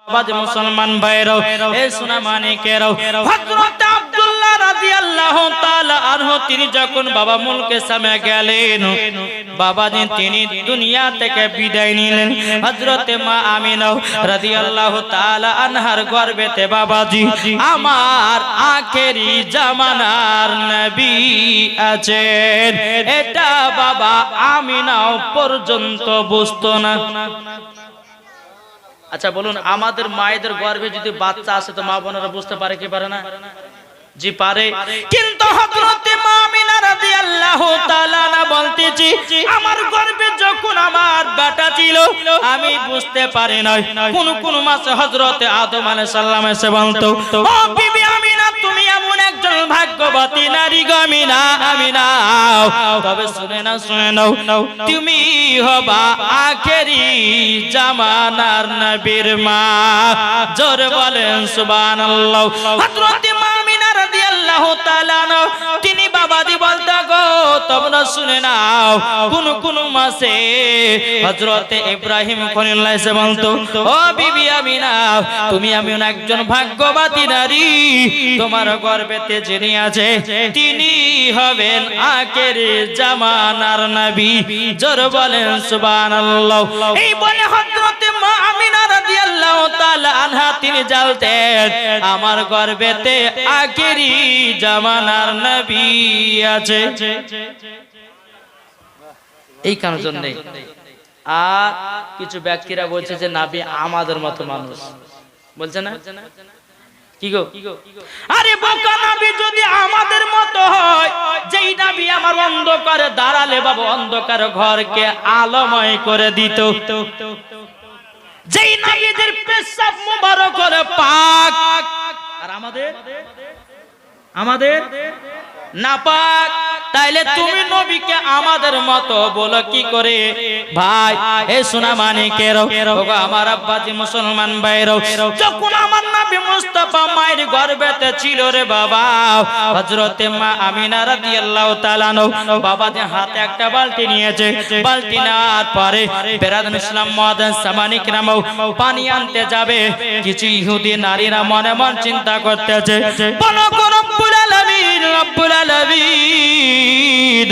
বাজে মুসলমান ভাইরাও, এ সোনা মানিকেরাও, হযরত আব্দুল্লাহ রাদিয়াল্লাহু তাআলা আনহু তিনি যখন বাবা মুলকে সামে গেলেন, বাবাজি তিনি দুনিয়া থেকে বিদায় নিলেন। হযরত মা আমিনা রাদিয়াল্লাহু তাআলা আনহার গর্ভেতে বাবাজি আমার আখেরি জামানার নবী আছেন, এটা বাবা আমিনাও পর্যন্ত বুঝতো না। আচ্ছা বলুন, আমাদের মায়েদের গর্ভে যদি বাচ্চা আসে তো মা বোনেরা বুঝতে পারে কি পারে না? জি পারে। কিন্তু হযরত মা আমিনা রাদিয়াল্লাহু তাআলা না বলতেছি আমার গর্ভে যখন আমার বেটা ছিল আমি বুঝতে পারি না। কোন কোন মাসে হযরত আদম আলাইহিস সালাম এসে বলতো, ও বিবি আমিনা তুমি এমন একজন ভাগ্যবতী নারী গো আমিনা, আমিনা তবে শুনে নাও তুমি হবা আখেরি জামানার নবীর মা। জোরে বলেন সুবহানাল্লাহ। হযরত মা আমিনা রাদিয়াল্লাহু তাআলা তিনি বাবাজি বলতো গো তোমরা শুনে নাও, কোন কোন মাসে হযরত ইব্রাহিম খলিলুল্লাহ এসে বলতো, ও বিবি আমিনা তুমি এমন একজন ভাগ্যবতী নারী, তোমার গর্ভেতে যিনি আছে তিনি হবেন আখেরি জামানার নবী। জোরে বলেন সুবহানাল্লাহ। এই বলে হযরত মা আমিনা রাদিয়াল্লাহু তাআলা আনহা তিনি জানতেন আমার গর্ভেতে আখেরি জামানার নবী আছে। এই কারণের জন্য আর কিছু ব্যক্তিরা বলছে যে নবী আমাদের মতো মানুষ, বলছে না? কি গো, আরে বোকা নবী যদি আমাদের মতো হয়, যেই নবী আমার অন্ধকারে দাঁড়ালে বাবা অন্ধকার ঘরকে আলোময় করে দিত, যেই নবীদের পেশাব মুবারক করে পাক, আর আমাদের নাপাক, তাইলে তুমি নবীকে আমাদের মতো বলো কি করে? ভাই এ সোনা মানিকেরাও, ওগো আমার আব্বাজি মুসলমান ভাইরাও, যখন আমার নবী মুস্তাফা মায়ের গর্ভেতে ছিল রে বাবা, হযরত মা আমিনা রাদিয়াল্লাহু তাআলা বাবাজি হাতে একটা বালতি নিয়েছে, বালতি নেওয়ার পরে বেরাদান ইসলাম মুআদ্দিন সামানিক নামও পানি আনতে যাবে। কিছু ইহুদি নারীরা মনে মন চিন্তা করতেছে, বলো রব্বুল আলামিন, রব্বুল আলামিন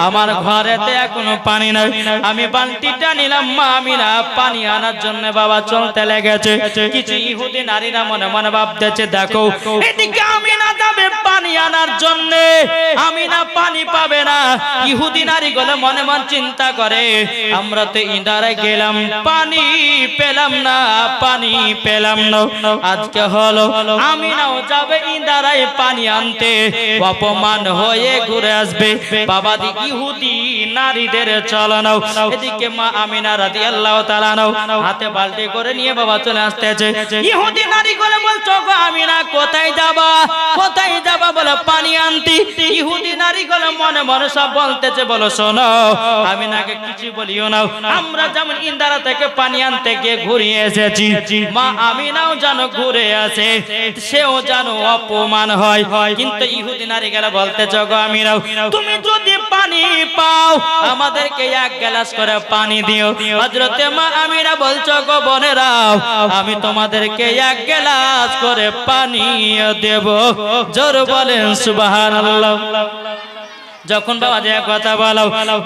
আমার ঘরেতে এখনো পানি নাই, আমি বালতিটা নিলাম, মা আমিনা পানি আনার জন্য বাবা চলতে লেগেছে। কিছু ইহুদি নারীরা মনে মনে ভাবতেছে, দেখো এদিকে আমিনা যাবে পানি আনার জন্য, আমিনা পানি পাবে না। ইহুদি নারীগুলো মনে মন চিন্তা করে, আমরা তো ইন্দারায় গেলাম পানি পেলাম না, পানি পেলাম না, আজকে হলো আমিনাও যাবে ইন্দারায় পানি আনতে, অপমান হয়ে ঘুরে আসবে। বাবা দি ইহুদি নারীদের চলনাও। এদিকে মা আমিনা রাদিয়াল্লাহু তাআলা হাতে বালতি করে নিয়ে বাবা চলে আসতেছে। ইহুদি নারীগুলো বলছো গো আমিনা কোথায় যাবা, কোথায় যাবা বলে পানি আনতি। ইহুদি নারীগুলো মনে মনে সব বলতেছে, বলো শোনো আমিনাকে কিছু বলিও না, আমরা যেমন ইন্দারা থেকে পানি আনতে গিয়ে ঘুরিয়ে এসেছি, মা আমিনাও জানো ঘুরে আসে, সেও জানো অপমান হয়। কিন্তু ইহুদি নারীগুলো বলতেছে গো আমিনা তুমি যদি পানি পাও আমাদেরকে এক গ্লাস করে পানি দিও। হযরত মা আমিনা বলছো গো বোনেরাও আমি তোমাদেরকে এক গ্লাস করে পানি দেব। জোর বলেন সুবহানাল্লাহ। যখন বাবা যে কথা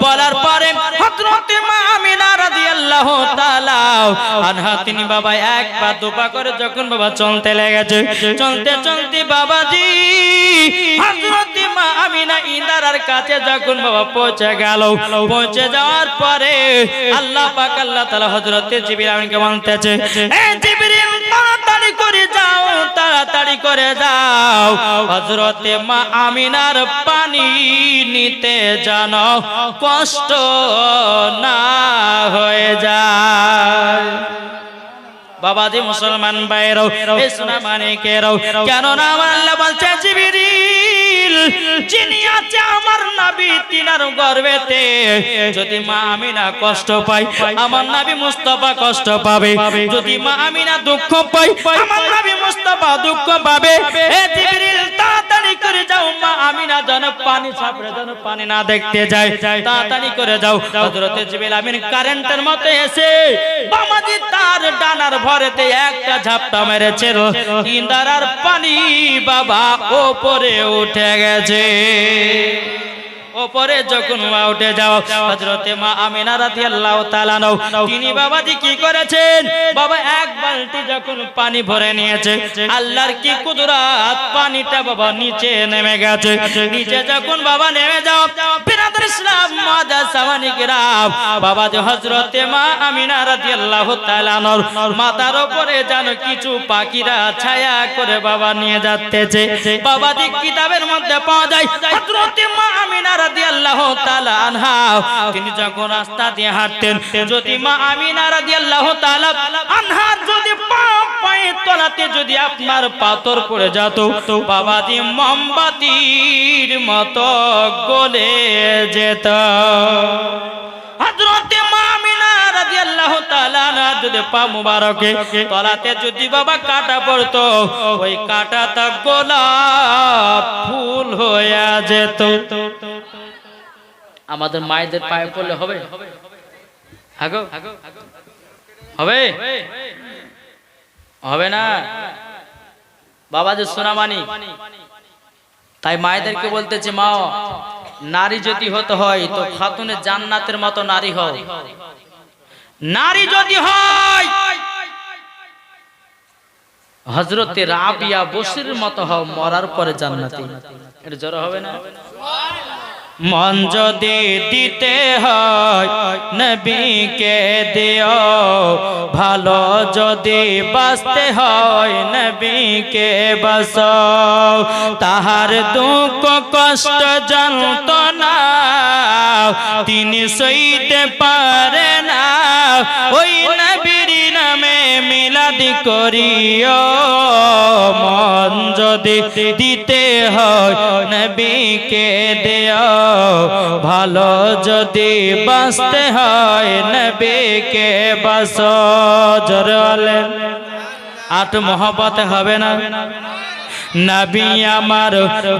বলার পরে হযরত মা আমিনা রাদিয়াল্লাহু তাআলা আনহা তিনি বাবা এক পা দুপা করে যখন বাবা চলতে লেগেছে, চলতে চলতে বাবাজি হযরত মা আমিনা ইন্দারার কাছে যখন বাবা পৌঁছে গেল, পৌঁছে যাওয়ার পরে আল্লাহ পাক আল্লাহ তাআলা হযরত জিবরিল আমিনকে বলতেছে, এ জিবরিল তাড়াতাড়ি করে যাও, তাড়াতাড়ি করে যাও, হযরত মা আমিনার পানি নিতে জানো কষ্ট না হয়ে যায়। বাবাজি মুসলমান ভাইরাও, এ সোনা মানিকেরাও, কেন না আমার আল্লাহ বলছে জিবরিল যিনি আছে আমার নবী তিনার গর্ভেতে যদি মা আমিনা কষ্ট পায় আমার নবী মুস্তাফা কষ্ট পাবে, যদি মা আমিনা দুঃখ পায় আমার নবী মুস্তাফা দুঃখ পাবে। এ জিবরিল তাড়াতাড়ি করে যাও মা আমিনা যেন পানি ছাপড়ে যেন পানি না দেখতে যায়, তাড়াতাড়ি করে যাও। হযরতে জিবরিল আমিন কারেন্টের মতো এসে বামাজি তার ডানার ভরেতে একটা ঝাপটা মেরেছে, ইন্দারার পানি বাবা ওপরে উঠে গেছে। ওপরে যখন উঠে যাও হযরতে মা আমিনা রাদিয়াল্লাহু তাআলা তিনি বাবাজি কি করেছেন, বাবা এক বালতি যখন পানি ভরে নিয়েছে, আল্লাহর কি কুদরত, পানিটা বাবা নিচে নেমে গেছে। নিচে যখন বাবা নেমে যাও বিরাদর ইসলাম মাদা সামানি গ্রাম বাবাজি হযরতে মা আমিনা রাদিয়াল্লাহু তাআলা মাথার উপরে যেন কিছু পাখিরা ছায়া করে বাবা নিয়ে যাচ্ছে। বাবাজি কিতাবের মধ্যে পাওয়া যায় হযরতে মা আমিনা রাদিয়াল্লাহু তাআলা আনহা তিনি যখন রাস্তা দিয়ে হাঁটতেন, যদি মা আমিনা রাদিয়াল্লাহু তাআলা আনহা যদি পায়ের তলাতে যদি আপনার পাথর পড়ে যেত, বাবাজি মোমবাতির মতো গলে যেত। হযরতে মা আমিনা রাদিয়াল্লাহু তাআলা যদি পা মুবারকে তলাতে যদি বাবা কাটা পড়তো, ওই কাটাটা গোলাপ ফুল হয়ে যেত। আমাদের মায়েদের পায়ে পড়লে হবে? হবে? হবে না বাবা যে সোনামানি। তাই মায়েদেরকে বলতেছে, মা নারী যদি হতে হয় তো খাতুনে জান্নাতের মতো নারী হও। নারী যদি হয় হযরতে রাবিয়া বসির মতো হও, মরার পরে জান্নাতি। এটা জোরে হবে না? মন যদি দিতে হয় নবীকে দিও, ভালো যদি বাঁচতে হয় নবীকে বাঁচাও। তাহার দুঃখ কষ্ট যন্ত্রণা তিনি সইতে পারে না, ওই নবীর নামে মিলাদ করিও। মন যদি দিতে হয় নবীকে দিও, ভালো যদি বাঁচতে হয় নবীকে বাঁচো। জোরে বলেন আট মহব্বত হবে না? নবী আমার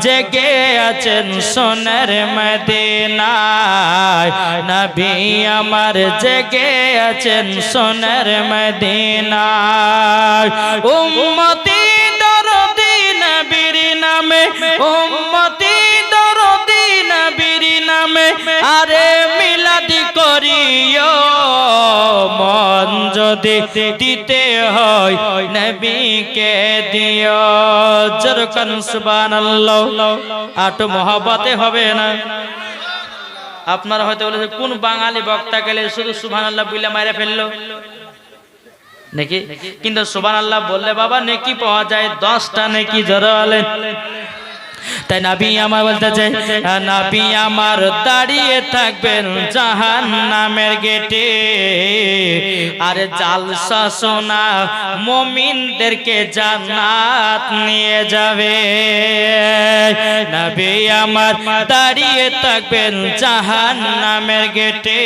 জেগে আছেন সোনার মদিনায়, নবী আমার জেগে আছেন সোনার মদিনায়। উম্মতি দরদি নবীর নামে, উম্মতি দরদি নবীর নামে আরে মিলাদ করিও। মন যদি দিতে হয় নবীকে দিও। জরকান সুবহানাল্লাহ। আট মহব্বতে হবে না? আপনারা হয়তো বলেছেন কোন বাঙালি বক্তা গেলে শুধু সুবহানাল্লাহ বলে মাইরে ফেললো নাকি? কিন্তু সুবহানাল্লাহ বললে বাবা নেকি পাওয়া যায় 10টা নেকি। জোরে বলেন। তাই নবী আমার বলতেছে, নবী আমার দাঁড়িয়ে থাকবেন জাহান্নামের গেটে, আর জালসা শোনা মুমিনদেরকে জান্নাত নিয়ে যাবে। নবী আমার দাঁড়িয়ে থাকবেন জাহান্নামের গেটে,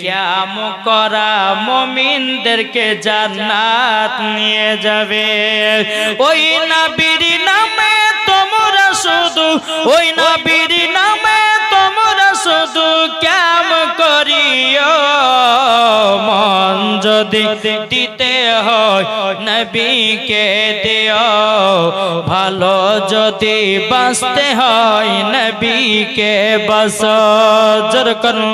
কিয়ামত করা মুমিনদেরকে জান্নাত নিয়ে যাবে। ওই নবীর নামে তোমরা শুধু, ওই নবীর নামে তোমরা শুধু কাম করিও। মন যদি দিতে হয় নবীকে দিও, ভালো যদি বাঁচতে হয় নবীকে বাঁচো। জোরে করুন।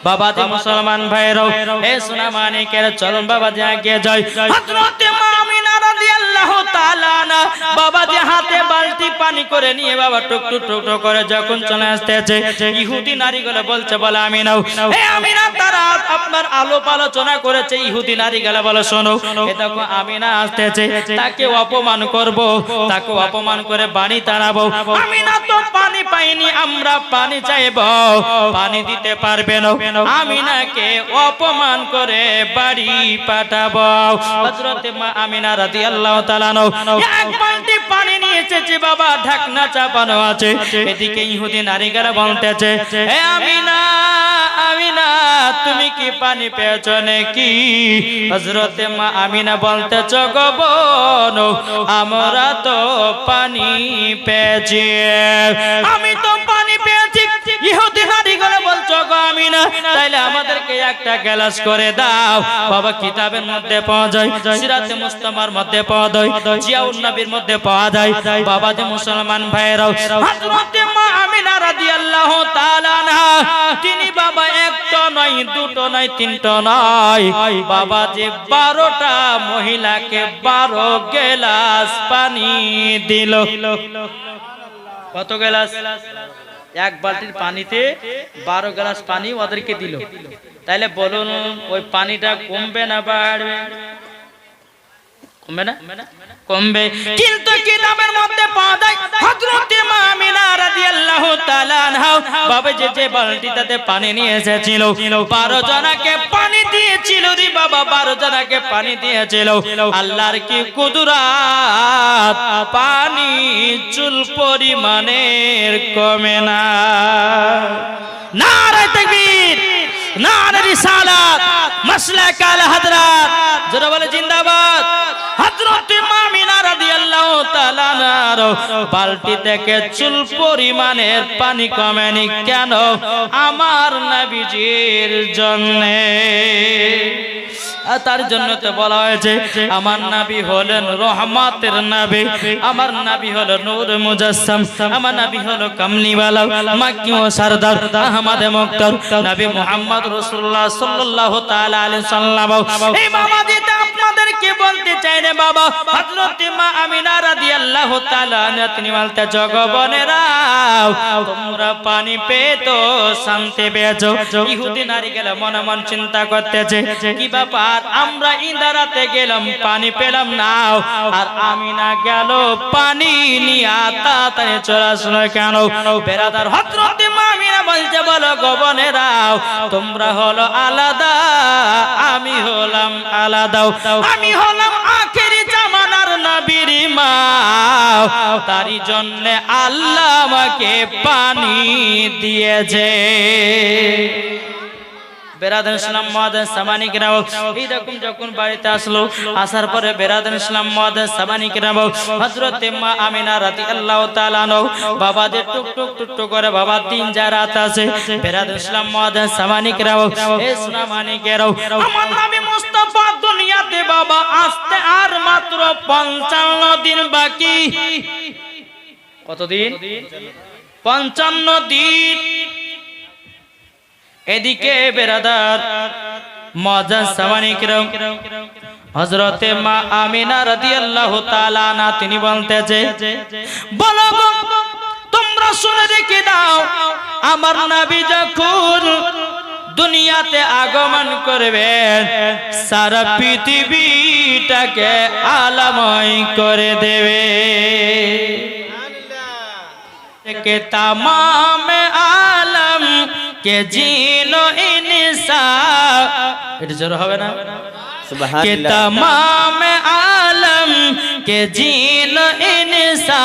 বাবাজি মুসলমান ভাইরাও এ সোনা মানিকের চলুন বাবাজি আগে যাই। হযরতে মা আমিনা রাদিয়াল্লাহু তাআলা আনহা বাবাজি হাতে বালতি পানি করে নিয়ে বাবা টুক টুক টুক টুক করে যখন চলে আসতেছে, ইহুদি নারীগুলো বলছে, বলে আমিনা, হে আমিনা, তারা আপনার আলোপ আলোচনা করেছে। ইহুদি নারীগুলো বলে, শোনো, এ দেখো আমিনা আসতেছে, তাকে অপমান করব, তাকে অপমান করে বাড়ি তাড়াবো। আমিনা তো পানি পাইনি, আমরা পানি চাইবো, পানি দিতে পারবে না, আমিনাকে অপমান করে বাড়ি পাঠাবো। হযরতে মা আমিনা রাদিয়াল্লাহু তাআলা আনহা এক বালতি পানি নিয়ে এসেছে বাবা, ঢাকনা চাপানো আছে। এদিকে ইহুদি নারীরা বলতেছে, হে আমিনা, আমিনা তুমি কি পানি পেয়েছো নাকি? হযরতে মা আমিনা বলতেছে, গো বোন আমরা তো পানি পেয়েছি, আমি তো পানি পেয়েছি। ইহুদি নারীরা বলছো, গো আমিনা তাইলে আমাদেরকে একটা গ্লাস করে দাও। বাবা কিতাবের মধ্যে পাওয়া যায়, সিরাতে মুস্তাফার মধ্যে পাওয়া যায়, জিয়াউন নবীর মধ্যে পাওয়া যায়। বাবা যে মুসলমান ভাইরাও, হযরতে মা আমিনা রাদিয়াল্লাহু তাআলা আনহা তিনি বাবা একটা নয়, দুটো নয়, তিনটা নয়, বাবা যে 12টা মহিলাকে 12 গ্লাস পানি দিল। কত গ্লাস? এক বালতির পানিতে 12 গ্লাস পানি ওদেরকে দিল। তাইলে বলুন ওই পানিটা কমবে না বাড়বে? কমবে না? কমবে। কিন্তু কিতাবের মধ্যে পাওয়া যায় হযরতে মা আমিনা রাদিয়াল্লাহু তাআলা আনহা বাবা যে বালতিটাতে পানি নিয়ে এসেছিল 12 জনকে পানি দিয়েছিল রে বাবা, 12 জনকে পানি দিয়েছিল। আল্লাহর কি কুদরত, পানি চুল পরিমাণের কমে না। নারে তাকবীর, নারে রিসালাত, মাসলাক আল হযরত, যারা বলে জিন্দাবাদ। হযরতে মা আমিনা রাদিয়াল্লাহু তাআলা বালতি থেকে চুল পরিমাণের পানি কমেনি কেন? আমার নবীজির জন্য। তার জন্য তো বলা হয়েছে আমার নবী হলেন রহমতের নবী, আমার নবী হলো নূর মুজাসসাম, আমার নবী হলো কামলিওয়ালা, মাক্কি ও সরদার, আহমদ মুক্তার, নবী মুহাম্মদ রাসূলুল্লাহ সাল্লাল্লাহু তাআলা আলাইহি সাল্লাম। এই বাবা দিতে আপনাদেরকে বলতে চাই রে বাবা, হযরতে মা আমিনা রাদিয়াল্লাহু তাআলা আনহা তিনি বলতে, জগবনেরা তোমরা পানি পেয়ে তো শান্তি পেয়েছো। ইহুদি নারীগুলো মনে মন চিন্তা করতেছে, কি ব্যাপার আমরা ইন্দারাতে গেলাম পানি পেলাম না, আর আমিনা গেল পানি নিয়ে তাড়াতাড়ি চলে আসলো কেন? বেরাদার হযরতে মা আমিনা বলছে, বলো গোবনেরা তোমরা হলো আলাদা, আমি হলাম আলাদা, আমি হলাম আখেরি জামানার নবীর মা, তারই জন্য আল্লাহ আমাকে পানি দিয়েছে। বেরাদান ইসলাম মুআদ্দিন সামানিকরাও এইরকম যখন বাড়িতে আসলো, আসার পরে বেরাদান ইসলাম মুআদ্দিন সামানিকরাও হযরতে মা আমিনা রাদিয়াল্লাহু তাআলা আনহা বাবা যে টুক টুক টুক টুক করে বাবা 3 রাত আছে। বেরাদান ইসলাম মুআদ্দিন সামানিকরাও এ সুনামানিকেরাও, আমার নবী মুস্তাফা দুনিয়াতে বাবা আসতে আর মাত্র 55 দিন বাকি। কতদিন? 55 দিন। এদিকে বেরাদার মুআদ্দিন সামানিকরাও হযরতে মা আমিনা রাদিয়াল্লাহু তাআলা আনহা তিনি বলতেছে, বলো তোমরা শুনে রেখে দাও, আমার নবী যখন দুনিয়াতে আগমন করবেন সারা পৃথিবীটাকে আলোময় করে দেবে, के तमाम आलम के जीनो इंसा, এটা জোর হবে না? সুবহানাল্লাহ। के तमाम आलम के जीनो इंसा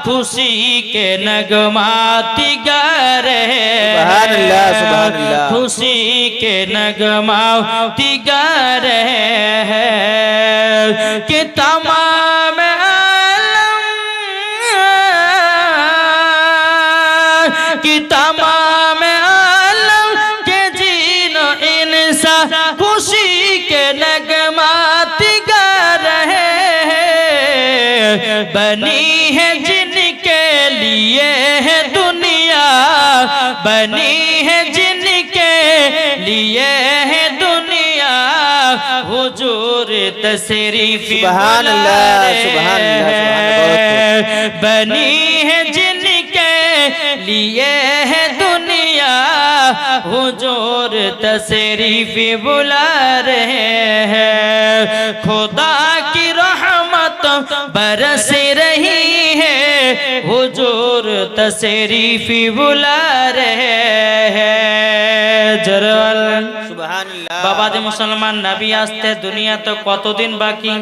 खुशी के नगमाती गा रहे, सुबहानल्लाह सुबहानल्लाह, खुशी के नगमाती गा रहे हैं कि तमाम कि तमाम आलम के जीनो इंसा खुशी के नगमात गा रहे हैं, बनी है जिनके लिए है दुनिया, बनी है जिनके लिए है दुनिया, हुजूर तशरीफ सुभान अल्लाह सुभान अल्लाह, बनी है जिनके लिए है दुनिया, हुजूर तशरीफ बुला रहे हैं, खुदा की रहमत बरस रही है, हुजूर तशरीफ बुला रहे हैं। जरल सुभानअल्लाह। बाबा जी मुसलमान नबी आस्ते दुनिया तो कतदिन बाकी?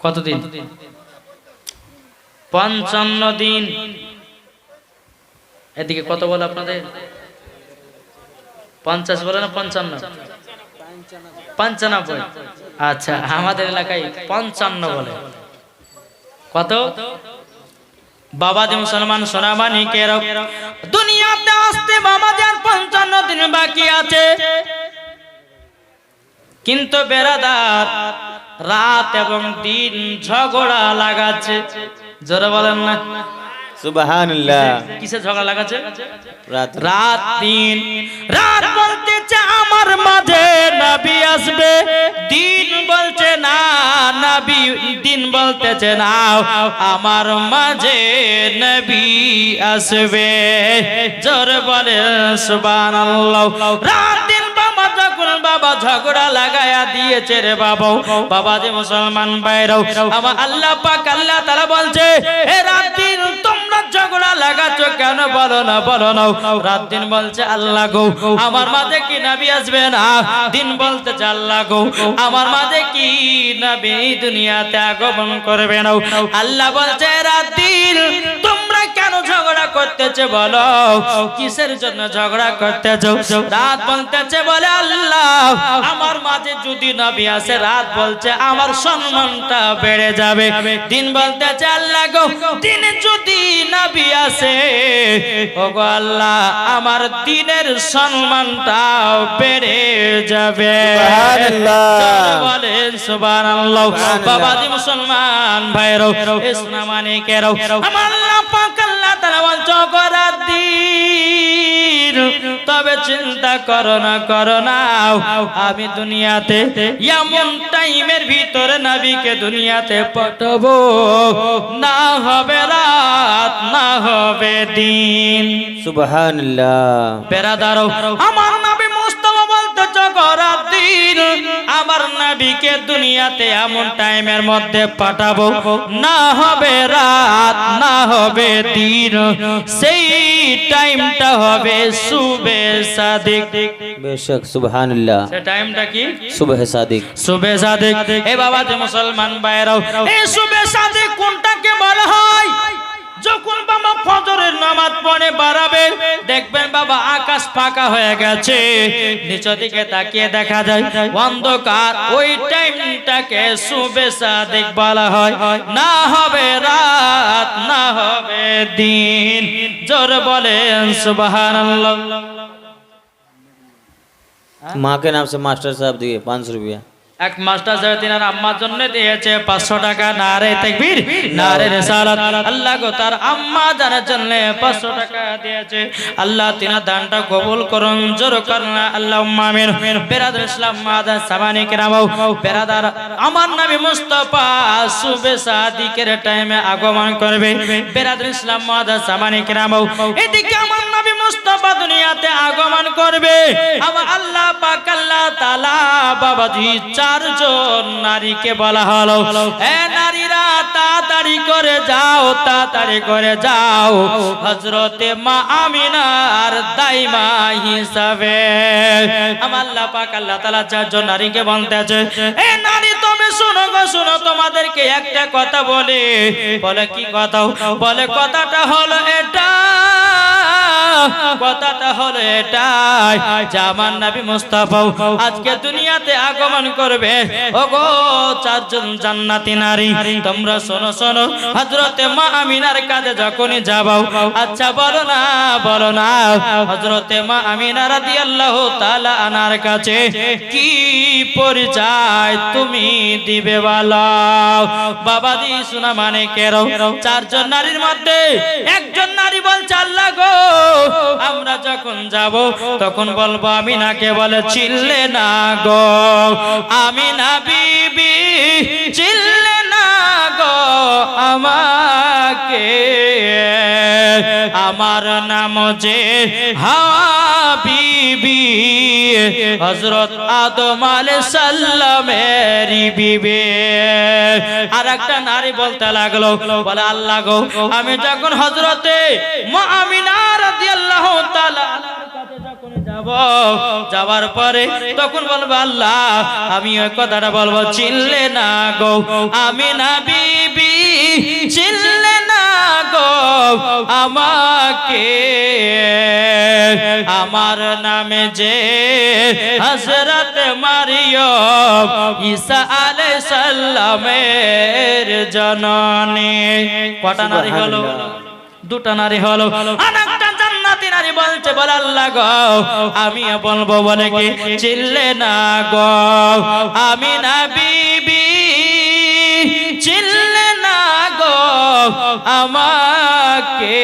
কতদিন? 55 দিন। এদিকে কত বলে আপনাদের? 50 বলে না 55? 95। আচ্ছা, আমাদের এলাকায় 55 বলে। কত? বাবাজি মুসলমান সোনামানি কেরো, দুনিয়াতে আসতে বাবাজি আর 55 দিন বাকি আছে। কিন্তু বেরাদার, রাত এবং দিন ঝগড়া লাগাচ্ছে। জোরে বলেন না সুবহানাল্লাহ। কিসে ঝগড়া লাগাচ্ছে? রাত দিন। রাত বলতেছে আমার মাঝে নবী আসবে, দিন বলছে না নবী, দিন বলতেছে না আমার মাঝে নবী আসবে। জোরে বলেন সুবহানাল্লাহ। রাত দিন বাবা যখন বাবা ঝগড়া লাগায়া দিয়েছে রে বাবা, বাবা যে মুসলমান ভাইরাও, আমার আল্লাহ পাক আল্লাহ তাআলা বলছে, এ রাত দিন তোমরা ঝগড়া লাগাচ্ছো কেন? বলো না, বলো না। রাত দিন বলছে আল্লাহ গো আমার মাঝে কি নবী আসবে না? দিন বলতেছে আল্লাহ গো আমার মাঝে কি নবী দুনিয়াতে আগমন করবে না? আল্লাহ বলছে রাত দিন তোমরা কেন ঝগড়া করতেছো? বলো কিসের জন্য ঝগড়া করতেছো? রাত বলতেছে বলে আল্লাহ আমার মাঝে যদি নবী আসে, রাত বলছে আমার সম্মানটা বেড়ে যাবে। দিন বলতেছে আল্লাহ গো দিনে যদি নবী আসে, ওগো আল্লাহ আমার দিনের সম্মানটাও বেড়ে যাবে। সুবহানাল্লাহ বলেন সুবহানাল্লাহ। বাবাজি মুসলমান ভাইরো, ইসলাম মানিকেরো, আমার আল্লাহ পাক আল্লাহ তাআলা বলছো রাত দিন তবে চিন্তা করো না, করো না আমি দুনিয়াতে এমন টাইমের ভিতরে নবীকে দুনিয়াতে পাঠাবো, না হবে রাত না হবে দিন। সুবহানাল্লাহ। বেরাদারো, আমার নবী মুস্তাফা বলতে রাত দিন আমার নবীকে দুনিয়াতে এমন টাইমের মধ্যে পাঠাবো, না হবে রাত না হবে দিন। সেই টাইমটা হবে সুবে সাদিক। বেশক সুবহানাল্লাহ। সেই টাইমটা কি? সুবহে সাদিক। সুবে সাদিক। এ বাবা যে মুসলমান ভাইরাও, এই সুবে সাদিক কোনটাকে বলা হয়? যখন বাবা ফজরের নামাজ পড়ে বাড়াবে, দেখবেন বাবা আকাশ ফাঁকা হয়ে গেছে, নিচের দিকে তাকিয়ে দেখা যায় অন্ধকার। ওই টাইমটাকে সুবে সাদিক বলা হয়। না হবে রাত না হবে দিন। জোরে বলেন সুবহানাল্লাহ। माँ के नाम से मास्टर साहब दिए 500 रुपया। এক মাস্টার সাহেব তিনার আম্মার জন্য দিয়েছে 500 টাকা। নারে তাকবীর, নারে রিসালাত। আল্লাহ গো তার আম্মা জানার জন্য 500 টাকা দিয়েছে। আল্লাহ তিনার দানটা কবুল করুন, জোর করুন আল্লাহুম্মা আমিন। বেরাদার ইসলাম মাদার সামানি কেরামও, বেরাদার আমার নবী মুস্তাফা সুবে সাদিকের টাইমে আগমন করবে। বেরাদার ইসলাম মাদার সামানি কেরামও, এদিকে আমার নবী মুস্তাফা দুনিয়াতে আগমন করবে। আমার আল্লাহ পাক আল্লাহ তাআলা বাবাজি 4 জন নারীকে বলা হলো, এ নারীরা তাড়াতাড়ি করে যাও, তাড়াতাড়ি করে যাও হযরতে মা আমিনার দাইমা হিসাবে। আমার আল্লাহ পাক আল্লাহ তাআলা 4 জন নারীকে বলতেছে, এ নারী তুমি শুনো গো শুনো, তোমাদেরকে একটা কথা বলে। বলে কি কথা? বলে কথাটা হলো এটা, কথাটা হলো এটাই যে আমার নবী মুস্তাফা আজকে দুনিয়াতে আগমন করবে। ওগো 4 জন জান্নাতি নারী, তোমরা শোনো শোনো, হযরতে মা আমিনার কাছে যখনই যাও, আচ্ছা বলো না, বলো না হযরতে মা আমিনা রাদিয়াল্লাহু তাআলা আনার কাছে কি পরিচয় তুমি দিবে বলো? বাবাজি শোনা মানে কেরো, 4 জন নারীর মধ্যে একজন নারী বলছে আল্লাহ গো আমরা যখন যাব তখন বলবো আমিনাকে বলে চিল্লে না গো আমিনা বিবি, চিল্লে না গো আমাকে, আমার নাম যে হাবিবি হযরত আদম আলাইহিস সালামের বিবি। আর একটা নারী বলতে লাগলো, বলে আল্লাহ গো আমি যখন হযরতে মা আমিনা রাদিয়াল্লাহু তাআলা কাছে যখন যাব যাওয়ার পরে তখন বলবো আল্লাহ আমি ওই কথাটা বলবো চিনলে না গো আমিনা বিবি চিনলে না গো আমাকে আমার নামে যে হযরত মারিয়ম ঈসা আলাইহিস সালামের জননী কটা নারী হলো দুটা নারী হলো আরেকটা জান্নাতি নারী বলছে বল আল্লাহ গো আমি বলবো বলে কি চিনলে না গো আমিনা বিবি চিনলে না গো আমাকে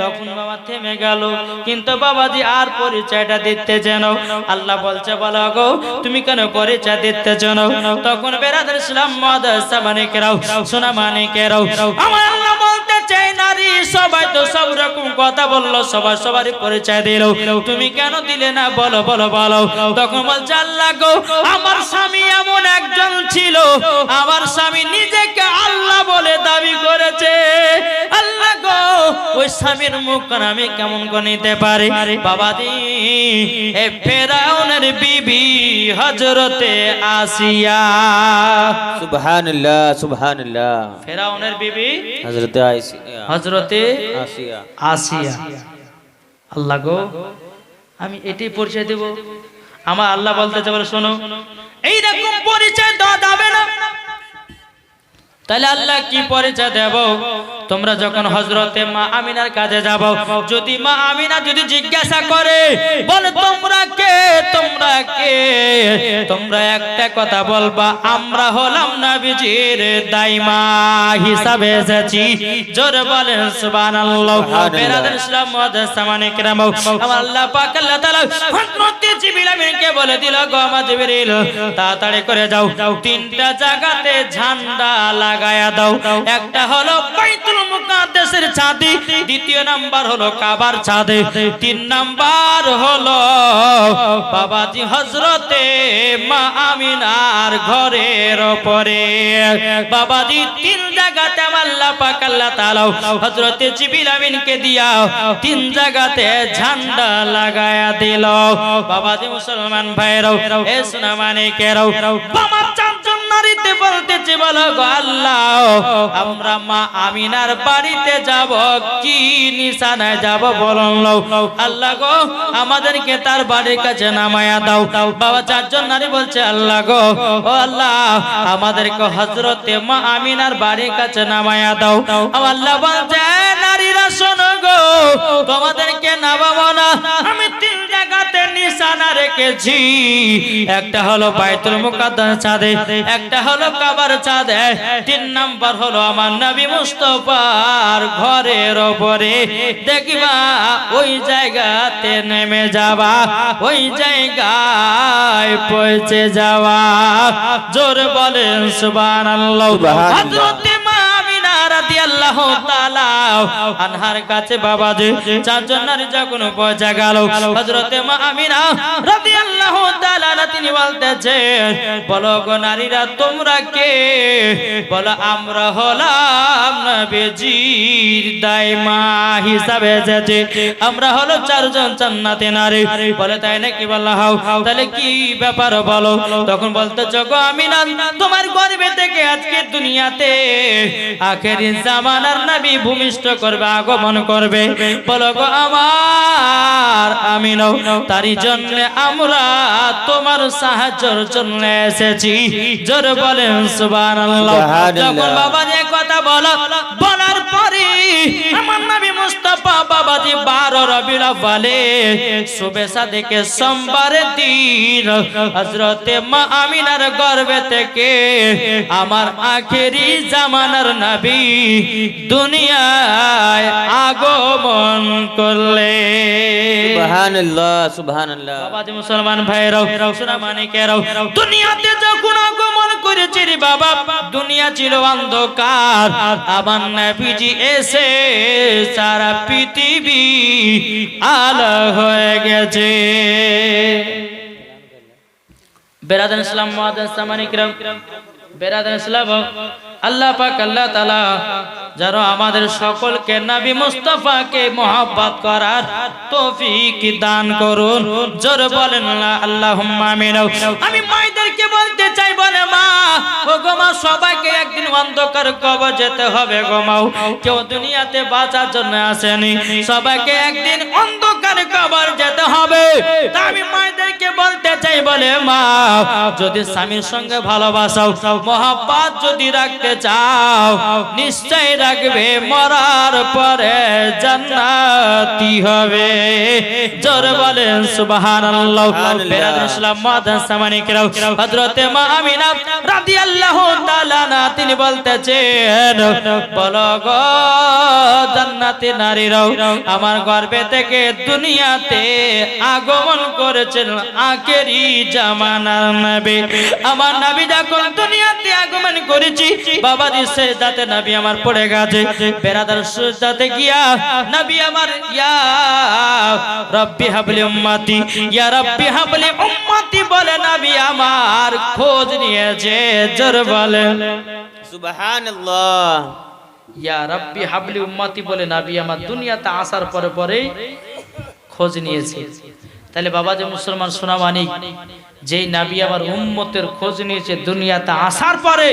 তখন বাবা থেমে গেল কিন্তু বাবাজি আর পরিচয়টা দিতে যেন আল্লাহ বলছে বলো গো তুমি কেন পরিচয় দিতে যেন তখন বেরাদার ইসলাম মাদ্রাসা মানিকেরাও সোনা মানিকেরাও আমার আল্লাহ বলতে চাই নারী সবাই তো সব রকম কথা বললো সবাই সবারই পরিচয় দিল তুমি কেন দিলে না বলো বলো বলো তখন বলছে আল্লাহ গো আমার স্বামী এমন একজন ছিল আমার স্বামী নিজেকে আল্লাহ বলে দাবি করেছে আল্লাহ গো ওই স্বামীর মুখ আমি কেমন করে নিতে পারি বাবাজি এ ফেরাউনের বিবি হযরতে আসিয়া সুবহানাল্লাহ সুবহানাল্লাহ ফেরাউনের বিবি হযরতে আসিয়া হযরতে আসিয়া আসিয়া আল্লাহ গো আমি এটাই পরিচয় দেব আমার আল্লাহ বলতে বলে শোনো এইরকম পরিচয় দেওয়া যাবে না তাহলে আল্লাহ কি পরিচয় দেব তোমরা যখন হযরতে মা আমিনার কাছে যাব যদি মা আমিনা যদি জিজ্ঞাসা করে বলে তোমরা কে তোমরা একটা কথা বলবা আমরা হলাম নবীজির দাইমা হিসাবে এসেছি জোরে বলেন সুবহানাল্লাহ বেরাদার ইসলাম মাদ্রাসা মানিকরাম আমার আল্লাহ পাক আল্লাহ তাআলা হযরত জিবরিল আমিনকে বলে দিল গো মা জিবরিল তাড়াতাড়ি করে যাও তিনটা জায়গাতে ঝান্ডা লাগায়া দাও একটা হলো বাইতুল মুকাদ্দাসের ছাদে দ্বিতীয় নাম্বার হলো কাবার ছাদে তিন নাম্বার হলো বাবাজি হযরতে মা আমিনার ঘরের উপরে বাবাজি তিন জায়গাতে আল্লাহ পাক আল্লাহ তাআলা হযরতে জিবরিল আমিনকে দিয়া তিন জায়গাতে ঝান্ডা লাগায়া দিল বাবাজি মুসলমান ভাইরাও এ সোনা মানিকেরাও আমার চারজন নারীতে বলতেছে বলো গো আল্লাহ আমরা মা আমিনার বাড়িতে যাব কি নিশানায় যাব বলুন আল্লাহ গো আমাদেরকে তার বাড়ির কাছে নামায়া দাও বাবা চারজন নারী বলছে আল্লাহ গো ও আল্লাহ আমাদেরকে হযরতে মা আমিনার বাড়ির কাছে নামায়া দাও আল্লাহ বলছে নারীরা শোনো গো তোমাদেরকে নামাবো না আমি তিন জায়গাতে নিশানা রেখেছি একটা হলো বাইতুল মুকাদ্দাস ছাদে একটা হলো কাবার ছাদে তিন নাম্বার হলো আমার নবী মুস্তাফার ঘরের উপরে দেখবা ওই জায়গাতে নেমে যাবা ওই জায়গায় পৌঁছে যাওয়া জোরে বলেন সুবহানাল্লাহ হযরতে মা আমিনা রাদিয়াল্লাহু তাআলা আনহার কাছে বাবাজি চারজন নারী যখন পৌঁছে গেল হযরতে মা আমিনা রাদিয়াল্লাহু তাআলা তিনি বলতেছেন বলো গো নারীরা তোমরা কে বলো আমরা হলাম নবীজির দাইমা হিসাবে এসেছি আমরা হলো চারজন জান্নাতি নারী বলে তাই নাকি বললাম তাহলে কি ব্যাপার বলো তখন বলতেছো গো আমিনা তোমার গর্ভে থেকে আজকে দুনিয়াতে আখেরি জামানার নবী ভূমিষ্ঠ করবে আগমন করবে বলো গো আমার আমিনা তারই জন্য আমরা তোমার সাহায্যের জন্য এসেছি জোরে বলেন সুবহানাল্লাহ যখন বাবা যে কথা বলার পরে আমার নবী মুস্তাফা বাবাজি 12 রবিউল আউয়ালে সুবে সাদেকে সোমবারের দিন হযরতে মা আমিনার গর্ভে থেকে আমার আখেরি জামানার নবী দুনিয়ায় আগমন করলেন সুবহানাল্লাহ সুবহানাল্লাহ বাবাজি মুসলমান ভাইরাও সোনা মানিকেরাও দুনিয়াতে যখন আগমন করেছে রে বাবা দুনিয়া ছিল অন্ধকার আমার নবীজি এসে সারা পৃথিবী আলো হয়ে গেছে বেরাদান ইসলাম মুআদ্দাস সামানিকরাম বেরাদান ইসলাম আল্লাহ পাক আল্লাহ তাআলা যারা আমাদের সকলকে নবী মুস্তাফাকে মহব্বত করার তৌফিক দান করুন। জোরে বলেন আল্লাহুম্মা আমিন। আমি মায়েদেরকে বলতে চাই, বলে মা, ও গো মা, সবাইকে একদিন অন্ধকার কবর যেতে হবে গো মা। কেউ দুনিয়াতে বাঁচার জন্য আসেনি, সবাইকে একদিন অন্ধকার কবর যেতে হবে। তা আমি মায়েদেরকে বলতে চাই, বলে মা, যদি স্বামীর সঙ্গে ভালোবাসাও, মহব্বত যদি রাখতে চাও, নিশ্চয় রাখবে, মরার পরে জান্নাতি হবে। জোরে বলেন সুবহানাল্লাহ। বেরাদুল ইসলাম মাদান সামানিকরাও, হযরতে মা আমিনা রাদিয়াল্লাহু তাআলা না, তিনি বলতেছেন, বলো গো জান্নাতি নারীরাও, আমার গর্ভে থেকে দুনিয়াতে আগমন করেছেন আখেরি জামানার নবী। আমার নবী যখন দুনিয়াতে আগমন করেছি, বাবাজি সেজদাতে নবী আমার পড়ে গেছে। বেরাদার সেজদাতে গিয়া নবী আমার, ইয়া রব্বি হাবলি উম্মতি, ইয়া রব্বি হাবলি উম্মতি বলে নবী আমার খোঁজ নিয়েছে। জোরে বলেন সুবহানাল্লাহ। ইয়া রব্বি হাবলি উম্মতি বলে নবী আমার দুনিয়াতে আসার পরে পরে খোঁজ নিয়েছে। তাহলে বাবা যে মুসলমান সোনা মানিক, যেই নবী আমার উম্মতের খোঁজ নিয়েছে দুনিয়াতে আসার পরে,